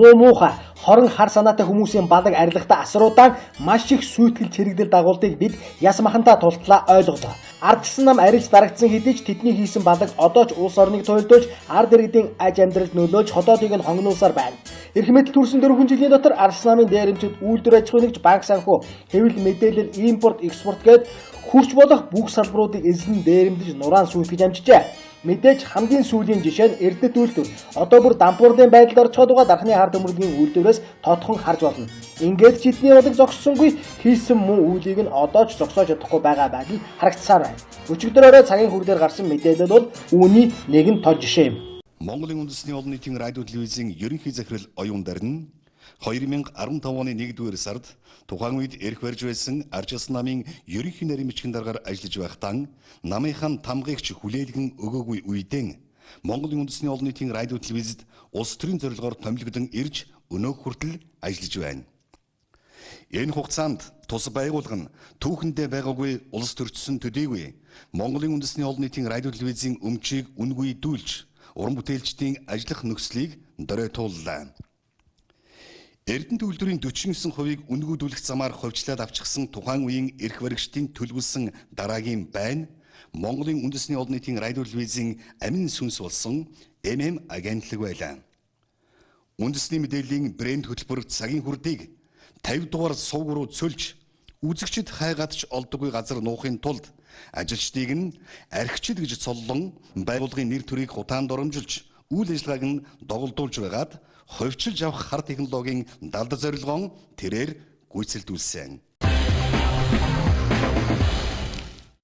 Муу муухай, хорон хар санаатай хүмүүсийн балаг арилгатай асруудаан маш их сүйтгэл чирэгдэл дагуулдыг бид яс махантаа тултлаа ойлголоо. Ардчсан нам арилж дарагдсан хэдий ч тэдний хийсэн балаг одоо ч улс орныг туйлдуулж, ард иргэдийн аж амьдралд нөлөөлж хотоодыг нь хонгонуулсаар байна. Эрх мэдэл төрсөн 4 жилийн дотор Ардчсан намын дээрэмчид үйлдвэр аж ахуйн нэгж банк санхүү, хэвлэл мэдээлэл, импорт, экспорт гээд хурц болох бүх салбаруудыг эзлэн дээрэмдэж нураан сүйтгэж амжижээ. Мэдээж хамгийн сүүлийн жишээ нь Эрдэт үйлдвэр. Одоо бүр дампуурлын байдалд орчход байгаа дархны ард өмөргийн үйлдвэрээс тодхон харж болно. Ингээд ч эдний бодог зогссонгүй хийсэн муу үйлийг нь одоо ч зогсоож чадахгүй байгаа байгийг харагдсаар байна. Өчигдөрөөрөө цагийн хүрдээр гарсан мэдээлэл бол үүний нэгэн тод жишээ юм. Монголын үндэсний олон нийтийн радио телевизийн ерөнхий захирал оюун дарин 2015 оны 1-р сард тухайн үед эрх барьж байсан Ардчсан намын ерөнхий нарийн бичгийн даргаар ажиллаж байхдаа намынхан тамгаагч хүлээлгэн өгөөгүй үедээ Монголын үндэсний олон нийтийн радио телевизэд улс төрийн зорилгоор томилогдсон ирж өнөөх хүртэл ажиллаж байна. Энэ хугацаанд тус байгуулга нь түүхэндээ байгаагүй улс төрчсөн төдийгүй Монголын үндэсний олон нийтийн радио телевизийн өмчийг үнгүйдүүлж уран бүтээлчдийн ажиллах нөхцөлийг дөрөйтууллаа. Эрдэнэт үйлдвэрийн 49%-ийг үнгүйдүүлэх замаар хувьчлаад авчихсан тухайн үеийн эрх баригчдын төлөвлөсөн дараагийн байна Монголын үндэсний олон нийтийн радио телевизийн амин сүнс болсон агентлаг байлаа. Үндэсний мэдээллийн брэнд хөтөлбөр цагийн хүрдийг 50 дугаар сувг руу цөлж үзэгчид хайгаад ч олдоггүй газар нуухын тулд ажилчдыг нь архичид гэж цоллон байгууллагын нэр төрийг хутаанд оромжилж үйл ажиллагааг нь доголдуулж байгаад хувьчилж авах хар технологийн далд зорилгоон тэрээр гүйцэлдүүлсэн.